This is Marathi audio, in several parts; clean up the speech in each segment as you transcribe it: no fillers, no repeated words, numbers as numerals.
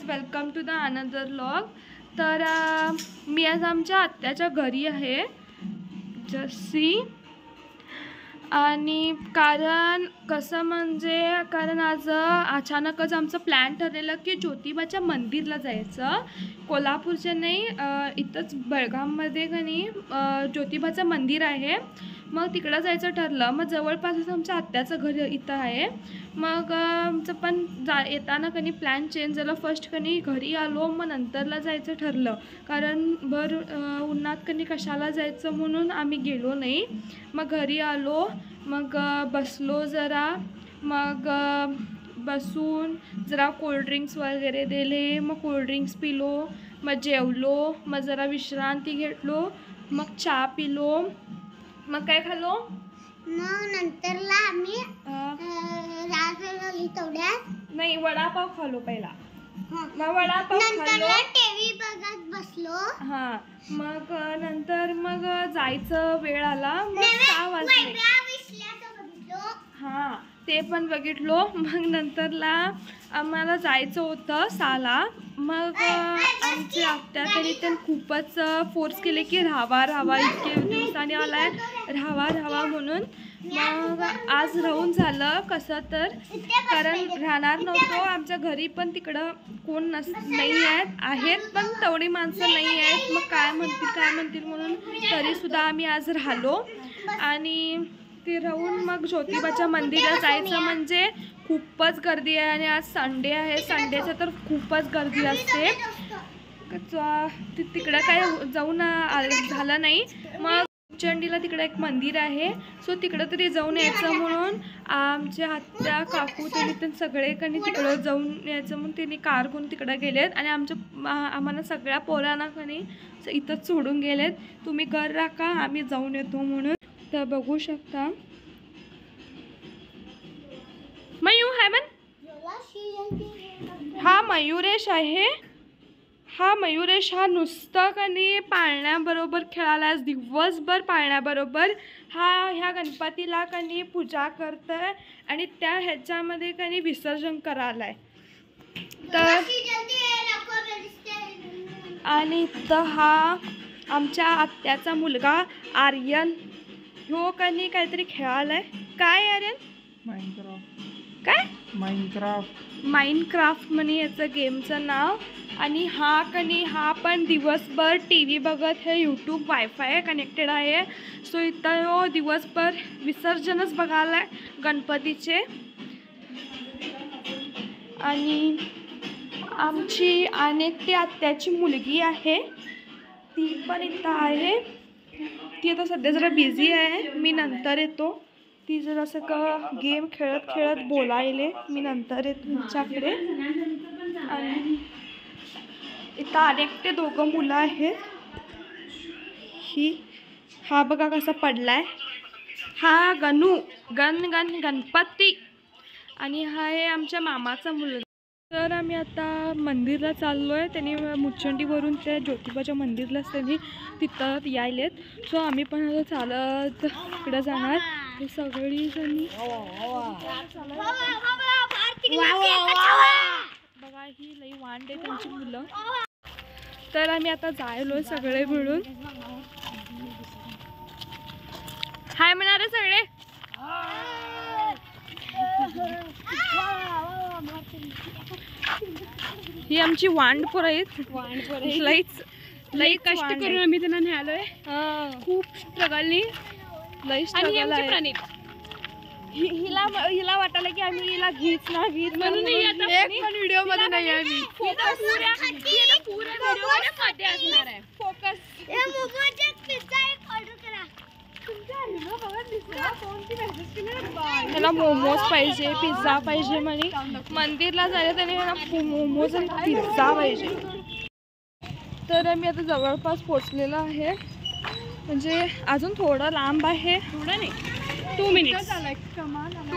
Welcome to the another vlog. तर मी आज आमच्या आत्याच्या घरी आहे जशी, आणि कारण कसं म्हणजे कारण आज अचानकच आमचं प्लॅन ठरलेलं की ज्योतिबाच्या मंदिरला जायचं। कोल्हापूरच्या नाही, इथंच बेळगावमध्ये का नाही ज्योतिबाचं मंदिर आहे, मग तिकडं जायचं ठरलं। मग जवळपासच आमच्या आत्याचं घर इथं आहे, मग आमचं पण येताना कधी प्लॅन चेंज झाला। फर्स्ट कधी घरी आलो, मग नंतरला जायचं ठरलं, कारण उन्हात कधी कशाला जायचं म्हणून आम्ही गेलो नाही। मग घरी आलो, मग बसलो जरा, मग बसून जरा कोल्ड्रिंक्स वगैरे दिले, मग कोल्ड्रिंक्स पिलो, मग जेवलो, मग जरा विश्रांती घेतलो, मग चहा पिलो, मग काय खालो, मग नंतरला आम्ही नाही वडापाव खालो पहिला। मग वडापाव खालो, टीव्ही बघत बसलो। हां, मग नंतर मग जायचं वेळ आला, मग 6 वाजले। हां, ते पण बघितलो। मग नंतरला आम्हाला जायचं होतं 6ला। मग आमची आत्या तरी पण खूपच फोर्स केले की राहावा इतके दिवसांनी आलाय, राहावा म्हणून। मग आज राहून झालं कसं तर, कारण राहणार नव्हतो। आमच्या घरी पण तिकडं कोण नाही आहेत, पण तेवढी माणसं नाही आहेत, मग काय म्हणतील म्हणून तरीसुद्धा आम्ही आज राहिलो। आणि ते राहून मग ज्योतिबाच्या मंदिरात जायचं म्हणजे खूपच गर्दी आहे, आणि आज संडे आहे, संडेचं तर खूपच गर्दी असते। तिकडं काय जाऊन झालं नाही। मग चंडीला तिकडे एक मंदिर आहे, सो तिकडं तरी जाऊन यायचं म्हणून आमच्या आत्या काकू त्यांनी सगळे कणी तिकडं जाऊन यायचं म्हणून त्यांनी कार करून तिकडं गेलेत, आणि आम्हाला सगळ्या पोरांना कणी इथंच सोडून गेलेत, तुम्ही घर राखा आम्ही जाऊन येतो म्हणून। तर बघू शकता मयू आहे हा मयुरेश आहे। हा मयुरेश हा नुसतं कधी पाळण्याबरोबर खेळायला, आज दिवसभर पाळण्याबरोबर ह्या गणपतीला कधी पूजा करतोय, आणि त्या ह्याच्यामध्ये कधी विसर्जन करायलाय। तर आणि तर हा आमच्या आत्याचा मुलगा आर्यन, ह्यो कधी काहीतरी खेळालाय। काय आर्यन? काय माइनक्राफ्ट म्हणे याचं गेमचं नाव। आणि हा पण दिवसभर टीव्ही बघत हे यूट्यूब वायफाय कनेक्टेड आहे, सो इथं हो दिवसभर विसर्जनच बघायला गणपतीचे। आणि आमची अनेक ती आत्याची मुलगी आहे, ती पण इथं आहे। ती आता सध्या जरा बिझी आहे, मी नंतर येतो। ती जर असं गेम खेळत बोलायले, मी नंतर येतो तुमच्याकडे। आणि इथं अनेक ते 2 मुलं आहेत। हा बघा कसा पडलाय, हा गणपती, आणि हा आहे आमच्या मामाचा मुलगा। तर आम्ही आता मंदिरला चाललोय, त्यांनी मुचंडीवरून त्या ज्योतिबाच्या मंदिरलाच त्यांनी तिथं यायलेत, सो आम्ही पण आता चालत इकडं जाणार। हे सगळी जणी बघा, ही लई वांड आहे त्यांची मुलं। तर आम्ही आता जायलोय सगळे मिळून। हाय म्हणारे सगळे। ही आमची वांडपोर आहेत, लई कष्ट करून आम्ही त्यांना न्यालोय। खूप स्ट्रगलनी, लई स्ट्रगल आहे। हिला वाटायला की आम्ही हिला घीच म्हणून एक पण व्हिडिओ मध्ये नाही आम्ही फोकस। त्याला मोमोज पाहिजे, पिझ्झा पाहिजे म्हणे, मंदिरला जायला त्याने मोमोज आणि पिझ्झा पाहिजे। तर आम्ही आता जवळपास पोचलेलो आहे, म्हणजे अजून थोडं लांब आहे, थोडं नाही 2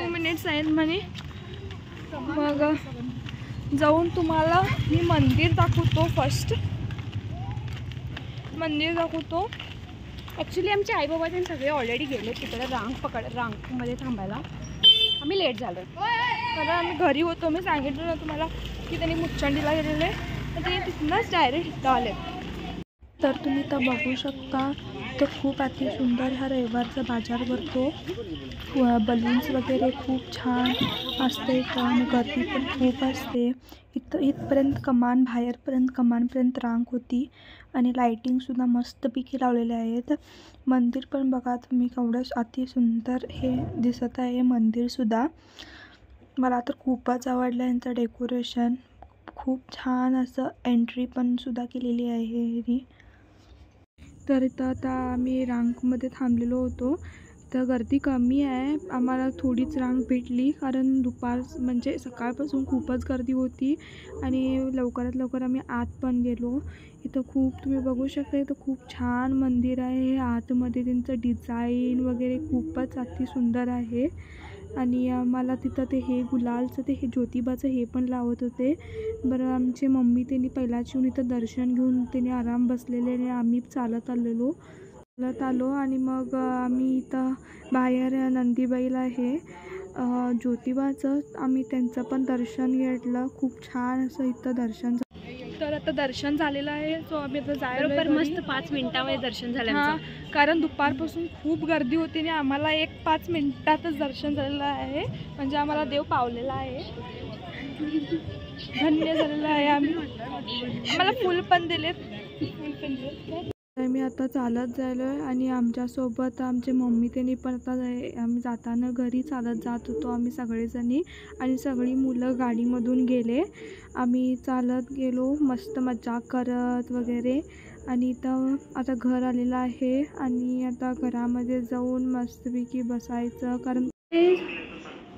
मिनिट्स आहेत म्हणे। मग जाऊन तुम्हाला मी मंदिर दाखवतो, फर्स्ट मंदिर दाखवतो। ॲक्च्युली आमचे आईबाबा ते सगळे ऑलरेडी गेले तिकडे रांगमध्ये थांबायला, आम्ही लेट झालो, कारण आम्ही घरी होतो। मी सांगितलं ना तुम्हाला की त्यांनी मुचंडीला गेलेले तर ते तिथूनच डायरेक्ट इथं आले. तर तुम्ही तर बघू शकता तर खूप अति सुंदर हा रविवारचा बाजार भरतो. बलून्स वगैरे खूप छान असते आणि गर्दी पण खूप असते. इथपर्यंत कमान कमानपर्यंत रांग होती आणि लाईटिंगसुद्धा मस्तपैकी लावलेले आहेत. मंदिर पण बघा तुम्ही केवढं अति सुंदर हे दिसत आहे मंदिरसुद्धा. मला तर खूपच आवडलं यांचं डेकोरेशन. खूप छान असं एंट्री पण सुद्धा केलेली आहे ही. तर इथं आता आम्ही रांगमध्ये थांबलेलो होतो तर गर्दी कमी आहे. आम्हाला थोडीच रांग भेटली कारण दुपार म्हणजे सकाळपासून खूपच गर्दी होती आणि लवकरात लवकर आम्ही आत पण गेलो. इथं खूप तुम्ही बघू शकता इथं खूप छान मंदिर आहे. हे आतमध्ये त्यांचं डिझाईन वगैरे खूपच अति सुंदर आहे आणि आम्हाला तिथं ते हे गुलालचं ते हे ज्योतिबाचं हे पण लावत होते. बरं आमची मम्मी त्यांनी पहिलाच येऊन इथं दर्शन घेऊन त्यांनी आराम बसलेले आणि आम्ही चालत आलो आणि मग आम्ही इथं बाहेर नंदीबैल आहे ज्योतिबाचं आम्ही त्यांचं पण दर्शन घेतलं. खूप छान असं इथं दर्शन तर आता दर्शन झालेलं आहे. सो आम्ही आता जायला मस्त 5 मिनिटामध्ये दर्शन झालं. हां कारण दुपारपासून खूप गर्दी होती आणि आम्हाला 5 मिनिटातच दर्शन झालेलं आहे. म्हणजे आम्हाला देव पावलेला आहे. धन्य झालेलं आहे. आम्हाला फुल पण दिलेत. आम्ही आता चालत जायलो आहे आणि आमच्यासोबत आमचे मम्मी त्यांनी पण आता आम्ही जाताना घरी चालत जात होतो आम्ही सगळेजणी आणि सगळी मुलं गाडीमधून गेले. आम्ही चालत गेलो मस्त मजा करत वगैरे आणि इथं आता घर आलेलं आहे आणि आता घरामध्ये जाऊन मस्तपैकी बसायचं कारण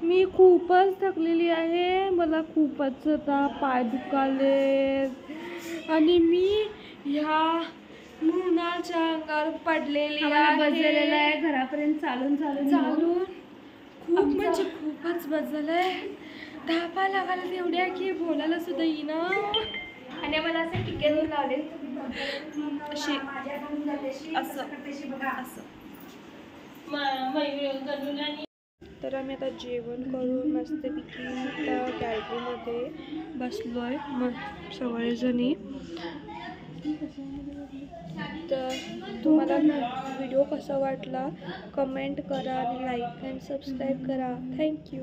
मी खूपच थकलेली आहे. मला खूपच आता पाय दुखाले आणि मी ह्या मुनाच्या अंगावर पडलेली आहे घरापर्यंत चालून खूप म्हणजे खूपच बसलंय. धापा लागायला तेवढ्या की बोलायला सुद्धा येईना आणि मला असं टिकेल लावले अशी असं तर आम्ही आता जेवण करून मस्तपैकी त्या गॅलरीमध्ये बसलो आहे मग सगळेजणी. तर तुम्हाला व्हिडिओ कसा वाटला कमेंट करा आणि लाईक अँड सबस्क्राईब करा. थँक्यू.